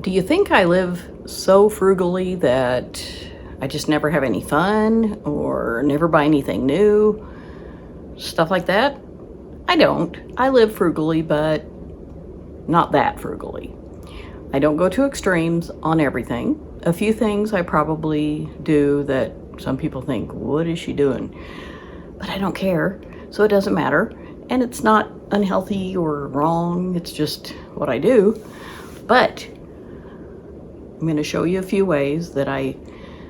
Do you think I live so frugally that I just never have any fun or never buy anything new? Stuff like that? I don't. I live frugally, but not that frugally. I don't go to extremes on everything. A few things I probably do that some people think, what is she doing? But I don't care, so it doesn't matter. And it's not unhealthy or wrong, it's just what I do. But I'm going to show you a few ways that I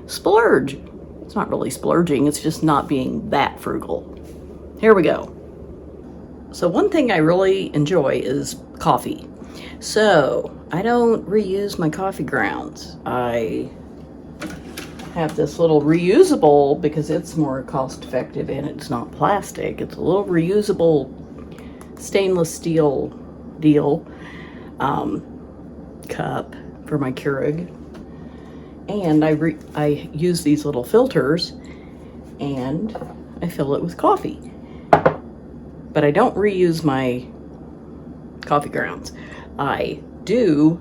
splurge. It's not really splurging, it's just not being that frugal. Here we go. So one thing I really enjoy is coffee. So I don't reuse my coffee grounds. I have this little reusable because it's more cost effective and it's not plastic. It's a little reusable stainless steel deal cup for my Keurig. And I use these little filters and I fill it with coffee. But I don't reuse my coffee grounds. I do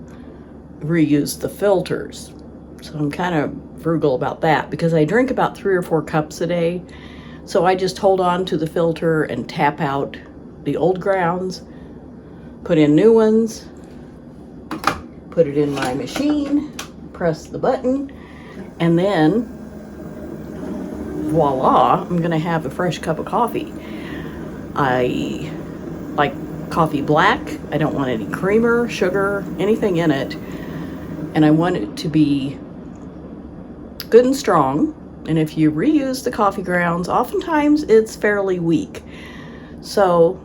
reuse the filters. So I'm kind of frugal about that because I drink about 3 or 4 cups a day. So I just hold on to the filter and tap out the old grounds, put in new ones, put it in my machine, press the button, and then voila, I'm gonna have a fresh cup of coffee. I like coffee black. I don't want any creamer, sugar, anything in it. And I want it to be good and strong. And if you reuse the coffee grounds, oftentimes it's fairly weak. So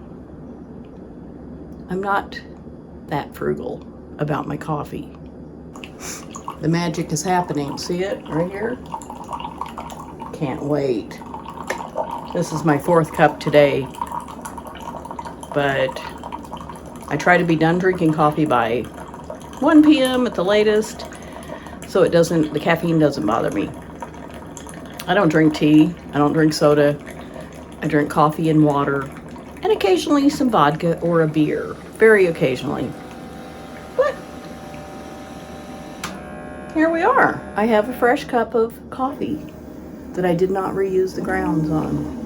I'm not that frugal about my coffee. The magic is happening. See it right here? Can't wait. This is my 4th cup today. But I try to be done drinking coffee by 1 p.m. at the latest, so the caffeine doesn't bother me. I don't drink tea, I don't drink soda, I drink coffee and water, and occasionally some vodka or a beer, very occasionally. But here we are. I have a fresh cup of coffee that I did not reuse the grounds on.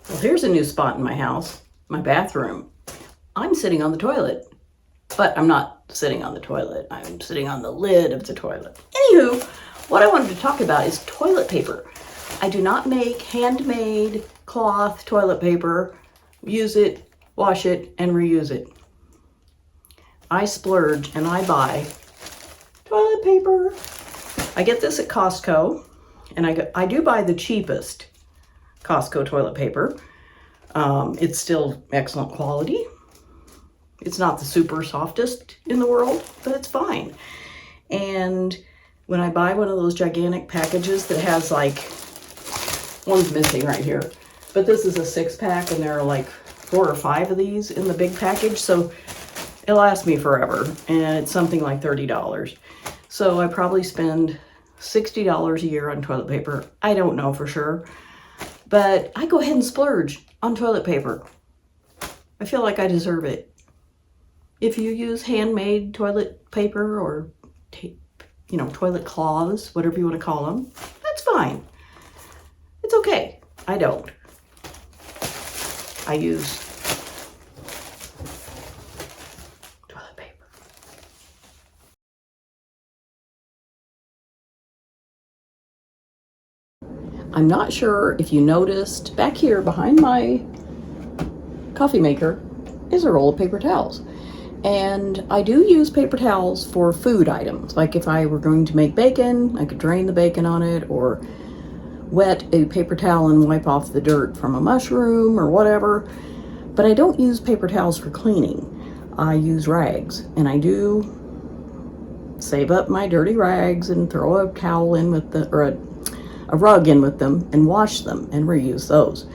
Well, here's a new spot in my house, my bathroom. I'm sitting on the toilet, but I'm not sitting on the toilet. I'm sitting on the lid of the toilet. Anywho, what I wanted to talk about is toilet paper. I do not make handmade cloth toilet paper, use it, wash it, and reuse it. I splurge and I buy toilet paper. I get this at Costco, and I do buy the cheapest Costco toilet paper. It's still excellent quality. It's not the super softest in the world, but it's fine. And when I buy one of those gigantic packages that has like, one's missing right here, but this is a 6-pack and there are like 4 or 5 of these in the big package. So it lasts me forever and it's something like $30. So I probably spend $60 a year on toilet paper. I don't know for sure. But I go ahead and splurge on toilet paper. I feel like I deserve it. If you use handmade toilet paper or, toilet cloths, whatever you want to call them, that's fine. It's okay. I don't. I use toilet paper. I'm not sure if you noticed, back here behind my coffee maker is a roll of paper towels. And I do use paper towels for food items. Like if I were going to make bacon, I could drain the bacon on it, or wet a paper towel and wipe off the dirt from a mushroom or whatever. But I don't use paper towels for cleaning. I use rags, and I do save up my dirty rags and throw a towel in with a rug in with them and wash them and reuse those.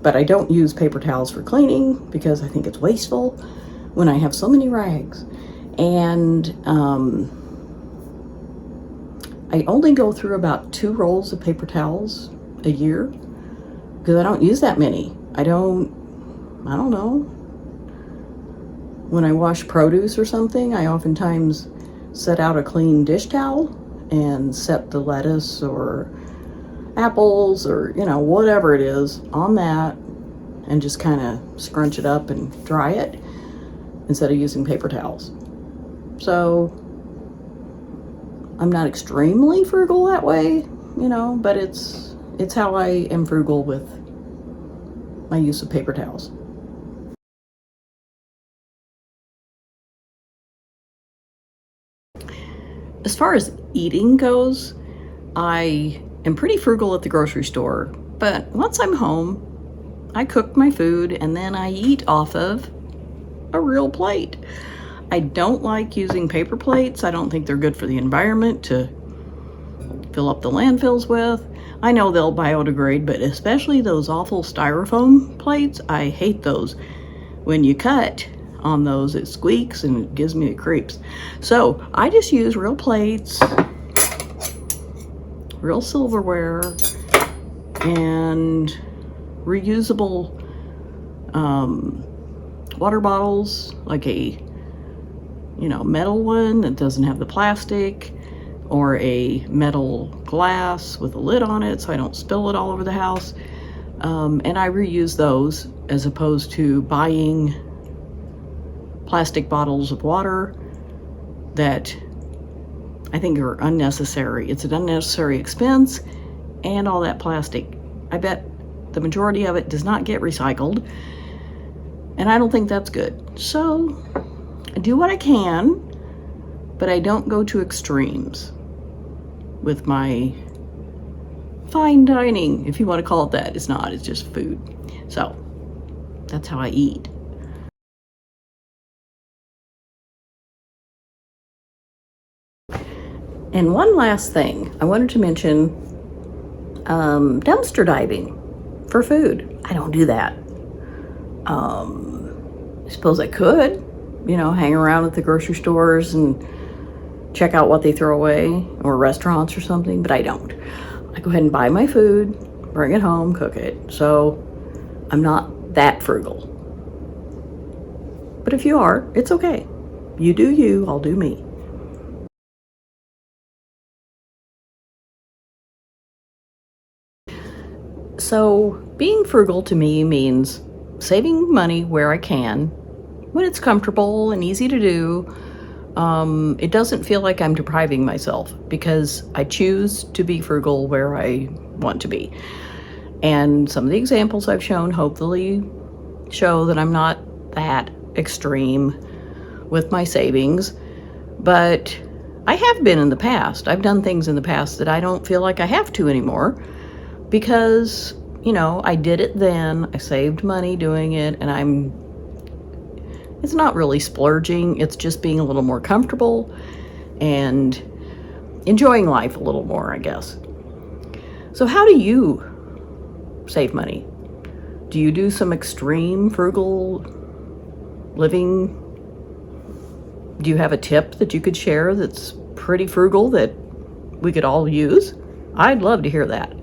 But I don't use paper towels for cleaning because I think it's wasteful when I have so many rags. And I only go through about 2 rolls of paper towels a year because I don't use that many. I don't know. When I wash produce or something, I oftentimes set out a clean dish towel and set the lettuce or apples or, whatever it is on that and just kind of scrunch it up and dry it instead of using paper towels. So I'm not extremely frugal that way, but it's how I am frugal with my use of paper towels. As far as eating goes, I am pretty frugal at the grocery store, but once I'm home, I cook my food and then I eat off of a real plate. I don't like using paper plates. I don't think they're good for the environment to fill up the landfills with. I know they'll biodegrade, but especially those awful styrofoam plates, I hate those. When you cut on those, it squeaks and it gives me the creeps. So I just use real plates, real silverware, and reusable water bottles, like a metal one that doesn't have the plastic, or a metal glass with a lid on it so I don't spill it all over the house. And I reuse those as opposed to buying plastic bottles of water that I think are unnecessary. It's an unnecessary expense, and all that plastic, I bet the majority of it does not get recycled, and I don't think that's good. So I do what I can, but I don't go to extremes with my fine dining, if you want to call it that. It's not, it's just food. So that's how I eat. And one last thing, I wanted to mention dumpster diving for food. I don't do that. I suppose I could, hang around at the grocery stores and check out what they throw away, or restaurants or something, but I don't. I go ahead and buy my food, bring it home, cook it. So I'm not that frugal. But if you are, it's okay. You do you, I'll do me. So being frugal to me means saving money where I can, when it's comfortable and easy to do. It doesn't feel like I'm depriving myself because I choose to be frugal where I want to be. And some of the examples I've shown hopefully show that I'm not that extreme with my savings, but I have been in the past. I've done things in the past that I don't feel like I have to anymore because, I did it then, I saved money doing it, and it's not really splurging, it's just being a little more comfortable and enjoying life a little more, I guess. So how do you save money? Do you do some extreme frugal living? Do you have a tip that you could share that's pretty frugal that we could all use? I'd love to hear that,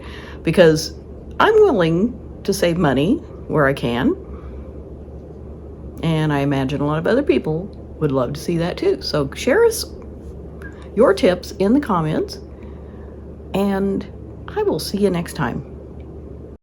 because I'm willing to save money where I can. And I imagine a lot of other people would love to see that too. So share us your tips in the comments, and I will see you next time.